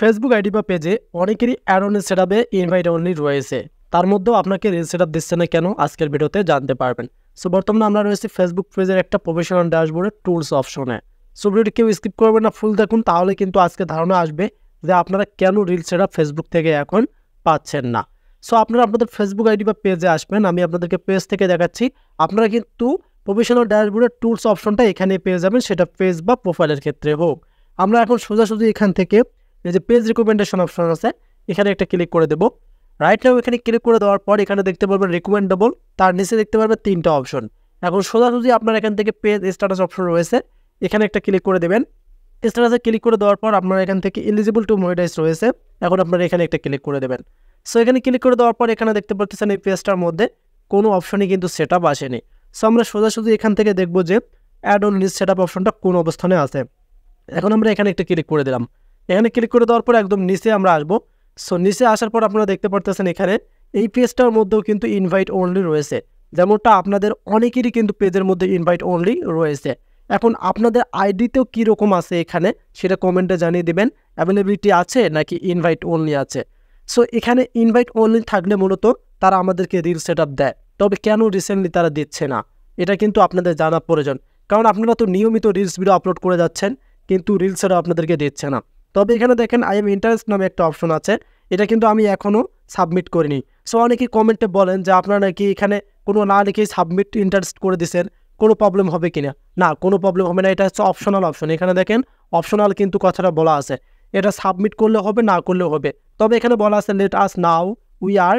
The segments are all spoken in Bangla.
ফেসবুক আইডি বা পেজে অনেকেরই অ্যাড অন সেটআপে ইনভাইট অনলি রয়েছে। তার মধ্যেও আপনাকে রিল সেটআপ দিচ্ছে না কেন, আজকের ভিডিওতে জানতে পারবেন। সো বর্তমানে আমরা রয়েছি ফেসবুক পেজের একটা প্রফেশনাল ড্যাশবোর্ডের টুলস অপশনে। সো ভিডিওটি কেউ স্কিপ করবেন না, ফুল দেখুন, তাহলে কিন্তু আজকে ধারণা আসবে যে আপনারা কেন রিল সেটআপ ফেসবুক থেকে এখন পাচ্ছেন না। সো আপনারা আপনাদের ফেসবুক আইডি বা পেজে আসবেন, আমি আপনাদেরকে পেজ থেকে দেখাচ্ছি। আপনারা কিন্তু প্রফেশনাল ড্যাশবোর্ডের টুলস অপশনটা এখানে পেয়ে যাবেন, সেটা পেজ বা প্রোফাইলের ক্ষেত্রে হোক। আমরা এখন সোজাসুজি এখান থেকে এই যে পেজ রিকমেন্ডেশন অপশন আছে, এখানে একটা ক্লিক করে দেবো। রাইট নাও এখানে ক্লিক করে দেওয়ার পর এখানে দেখতে পারবেন রিকমেন্ডেবল, তার নিচে দেখতে পারবেন তিনটা অপশন। এখন সোজাসুজি আপনার এখান থেকে পেজ স্ট্যাটাস অপশন রয়েছে, এখানে একটা ক্লিক করে দেবেন। স্ট্যাটাসে ক্লিক করে দেওয়ার পর আপনার এখান থেকে এলিজিবল টু মনিটাইজ রয়েছে, এখন আপনারা এখানে একটা ক্লিক করে দেবেন। সো এখানে ক্লিক করে দেওয়ার পর এখানে দেখতে পাচ্ছেন এই পেজটার মধ্যে কোনো অপশনই কিন্তু সেট আপ আসেনি। সো আমরা সোজাসুজি এখান থেকে দেখবো যে add on list set up অপশনটা কোন অবস্থানে আছে। এখন আমরা এখানে একটা ক্লিক করে দিলাম। এখানে ক্লিক করে দেওয়ার পর একদম নিচে আমরা আসবো। সো নিচে আসার পর আপনারা দেখতে পারতেছেন এখানে এই পেজটার মধ্যেও কিন্তু ইনভাইট অনলি রয়েছে, যেমনটা আপনাদের অনেকেরই কিন্তু পেজের মধ্যে ইনভাইট অনলি রয়েছে। এখন আপনাদের আইডিতেও কীরকম আছে এখানে সেটা কমেন্টে জানিয়ে দেবেন, অ্যাভেলেবিলিটি আছে নাকি ইনভাইট অনলি আছে। সো এখানে ইনভাইট অনলি থাকলে মূলত তারা আমাদেরকে রিল সেট আপ দেয়, তবে কেন রিসেন্টলি তারা দিচ্ছে না এটা কিন্তু আপনাদের জানা প্রয়োজন, কারণ আপনারা তো নিয়মিত রিলস ভিডিও আপলোড করে যাচ্ছেন কিন্তু রিল সেট আপ আপনাদেরকে দিচ্ছে না। তবে এখানে দেখেন আই এম ইন্টারেস্ট নামে একটা অপশন আছে, এটা কিন্তু আমি এখনও সাবমিট করিনি। সো অনেকেই কমেন্টে বলেন যে আপনারা নাকি এখানে কোনো না লিখেই সাবমিট ইন্টারেস্ট করে দিচ্ছেন, কোনো প্রবলেম হবে কি না। না, কোনো প্রবলেম হবে না, এটা হচ্ছে অপশনাল অপশন। এখানে দেখেন অপশনাল কিন্তু কথাটা বলা আছে, এটা সাবমিট করলে হবে না করলেও হবে। তবে এখানে বলা আছে let us now we are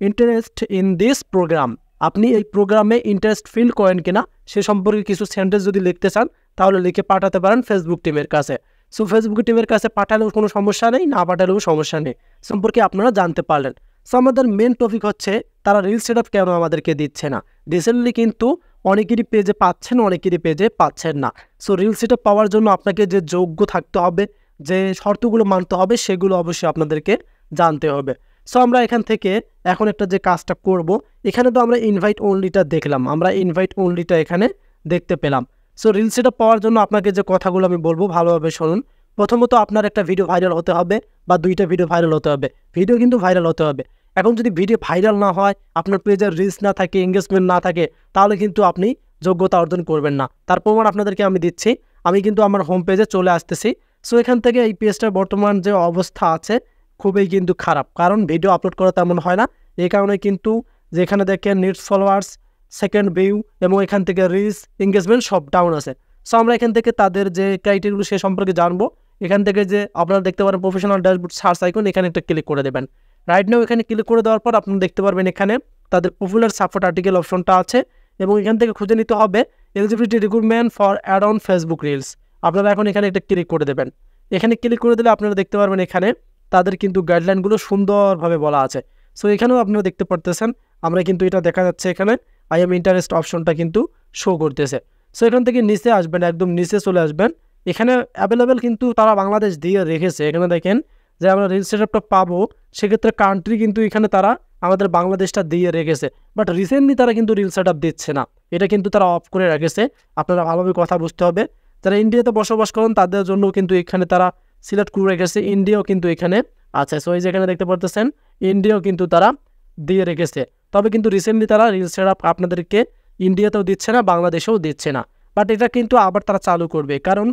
interest in this program. আপনি এই প্রোগ্রামে ইন্টারেস্ট ফিল করেন কিনা সে সম্পর্কে কিছু সেন্টেন্স যদি লিখতে চান তাহলে লিখে পাঠাতে পারেন ফেসবুক টিমের কাছে। সো ফেসবুক টিমের কাছে পাঠালেও কোনো সমস্যা নেই, না পাঠালেও সমস্যা নেই, সম্পর্কে আপনারা জানতে পারলেন। সো আমাদের মেন টপিক হচ্ছে তারা রিল সেট আপ কেন আমাদেরকে দিচ্ছে না। রিসেন্টলি কিন্তু অনেকেরই পেজে পাচ্ছেন, অনেকেরই পেজে পাচ্ছেন না। সো রিল সেট আপ পাওয়ার জন্য আপনাকে যে যোগ্য থাকতে হবে, যে শর্তগুলো মানতে হবে, সেগুলো অবশ্যই আপনাদেরকে জানতে হবে। সো আমরা এখান থেকে এখন একটা যে কাজটা করব, এখানে তো আমরা ইনভাইট অনলিটা দেখলাম, আমরা ইনভাইট অনলিটা এখানে দেখতে পেলাম। সো রিল সেট আপ পাওয়ার জন্য আপনাকে যে কথাগুলো আমি বলবো ভালোভাবে শুনুন। প্রথমত আপনার একটা ভিডিও ভাইরাল হতে হবে বা দুইটা ভিডিও ভাইরাল হতে হবে, ভিডিও কিন্তু ভাইরাল হতে হবে। এখন যদি ভিডিও ভাইরাল না হয়, আপনার পেজের রিচ না থাকে, এঙ্গেজমেন্ট না থাকে, তাহলে কিন্তু আপনি যোগ্যতা অর্জন করবেন না। তার প্রমাণ আপনাদেরকে আমি দিচ্ছি, আমি কিন্তু আমার হোম পেজে চলে আসতেছি। সো এখান থেকে এই পেজটার বর্তমান যে অবস্থা আছে খুবই কিন্তু খারাপ, কারণ ভিডিও আপলোড করা তেমন হয় না। এই কারণে কিন্তু যেখানে দেখেন নিডস ফলোয়ার্স, সেকেন্ড ভিউ এবং এখান থেকে রিচ, এঙ্গেজমেন্ট সব ডাউন আছে। সো আমরা এখান থেকে তাদের যে ক্রাইটেরিয়াগুলো সে সম্পর্কে জানবো। এখান থেকে যে আপনারা দেখতে পারেন প্রফেশনাল ড্যাশবোর্ড সার্চ আইকন, এখানে একটা ক্লিক করে দেবেন। রাইট নাও এখানে ক্লিক করে দেওয়ার পর আপনারা দেখতে পারবেন এখানে তাদের পপুলার সাপোর্ট আর্টিকেল অপশনটা আছে, এবং এখান থেকে খুঁজে নিতে হবে eligibility recruitment for add on Facebook reels. আপনারা এখন এখানে একটা ক্লিক করে দেবেন। এখানে ক্লিক করে দিলে আপনারা দেখতে পারবেন এখানে তাদের কিন্তু গাইডলাইনগুলো সুন্দরভাবে বলা আছে। সো এখানেও আপনারা দেখতে পারতেছেন, আমরা কিন্তু এটা দেখা যাচ্ছে এখানে আই এম ইন্টারেস্ট অপশনটা কিন্তু শো করতেছে। সো এখান থেকে নিচে আসবেন, একদম নিচে চলে আসবেন। এখানে অ্যাভেলেবেল কিন্তু তারা বাংলাদেশ দিয়ে রেখেছে। এখানে দেখেন যে আমরা রিল সেট আপটা পাবো, সেক্ষেত্রে কান্ট্রি কিন্তু এখানে তারা আমাদের বাংলাদেশটা দিয়ে রেখেছে, বাট রিসেন্টলি তারা কিন্তু রিল সেট আপ দিচ্ছে না, এটা কিন্তু তারা অফ করে রেখেছে। আপনারা ভালোভাবে কথা বুঝতে হবে। যারা ইন্ডিয়াতে বসবাস করেন তাদের জন্য কিন্তু এখানে তারা সিলেক্ট করে রেখেছে, ইন্ডিয়াও কিন্তু এখানে আছে। সো এই যে এখানে দেখতে পারতেছেন ইন্ডিয়াও কিন্তু তারা দিয়ে রেখেছে, তবে কিন্তু রিসেন্টলি তারা রিল সেট আপ আপনাদেরকে ইন্ডিয়াতেও দিচ্ছে না, বাংলাদেশেও দিচ্ছে না। বাট এটা কিন্তু আবার তারা চালু করবে, কারণ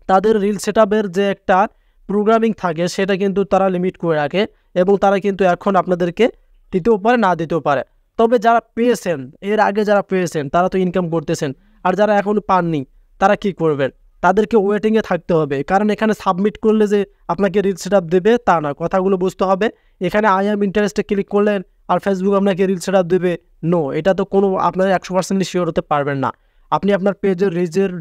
তাদের রিল সেট আপের যে একটা প্রোগ্রামিং থাকে সেটা কিন্তু তারা লিমিট করে রাখে, এবং তারা কিন্তু এখন আপনাদেরকে দিতেও পারে, না দিতেও পারে। তবে যারা পেয়েছেন, এর আগে যারা পেয়েছেন তারা তো ইনকাম করতেছেন, আর যারা এখনও পাননি তারা কি করবেন, তাদেরকে ওয়েটিংয়ে থাকতে হবে। কারণ এখানে সাবমিট করলে যে আপনাকে রিল সেট আপ দেবে তা না, কথাগুলো বুঝতে হবে। এখানে আই এম ইন্টারেস্টে ক্লিক করলেন আর ফেসবুক আপনাকে রিল সেট আপ দেবে, নো, এটা তো কোনো আপনারা 100% শিওর হতে পারবেন না। আপনি আপনার পেজের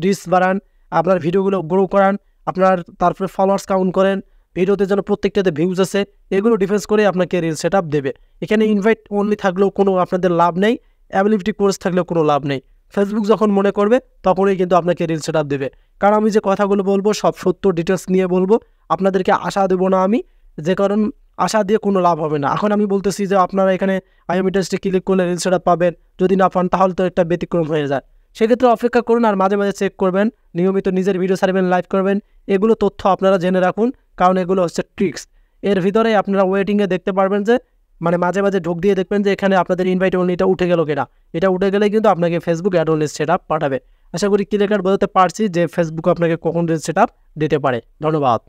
রিচ বাড়ান, আপনার ভিডিওগুলো গ্রো করান, আপনার তারপরে ফলোয়ার্স কাউন্ট করেন, ভিডিওতে যেন প্রত্যেকটাতে ভিউজ আছে, এগুলো ডিফেন্স করে আপনাকে রিল সেট আপ দেবে। এখানে ইনভাইট অনলি থাকলেও কোনো আপনাদের লাভ নেই, অ্যাভেলেবিলিটি কোর্স থাকলেও কোনো লাভ নেই। ফেসবুক যখন মনে করবে তখনই কিন্তু আপনাকে রিল সেট আপ দেবে। কারণ আমি যে কথাগুলো বলবো সব সত্য ডিটেলস নিয়ে বলবো, আপনাদেরকে আশা দেবো না আমি, যে কারণ আশা দিয়ে কোনো লাভ হবে না। এখন আমি বলতেছি যে আপনারা এখানে আই এম ইন্টারেস্টে ক্লিক করলে রিল সেট আপ পাবেন, যদি না পান তাহলে তো একটা ব্যতিক্রম হয়ে যায়। সেক্ষেত্রে অপেক্ষা করুন, আর মাঝে মাঝে চেক করবেন, নিয়মিত নিজের ভিডিও ছাড়বেন, লাইভ করবেন, এগুলো তথ্য আপনারা জেনে রাখুন। কারণ এগুলো হচ্ছে ট্রিক্স। এর ভিতরে আপনারা ওয়েটিংয়ে দেখতে পারবেন যে মানে মাঝে মাঝে ঢোক দিয়ে দেখবেন যে এখানে আপনাদের ইনভাইট অনলিটা উঠে গেল কিনা। এটা উঠে গেলেই কিন্তু আপনাকে Facebook ad only set up পাঠাবে। আশা করি ক্লিয়ার বোঝাতে পারছি যে ফেসবুক আপনাকে কখন সেট আপ দিতে পারে। ধন্যবাদ।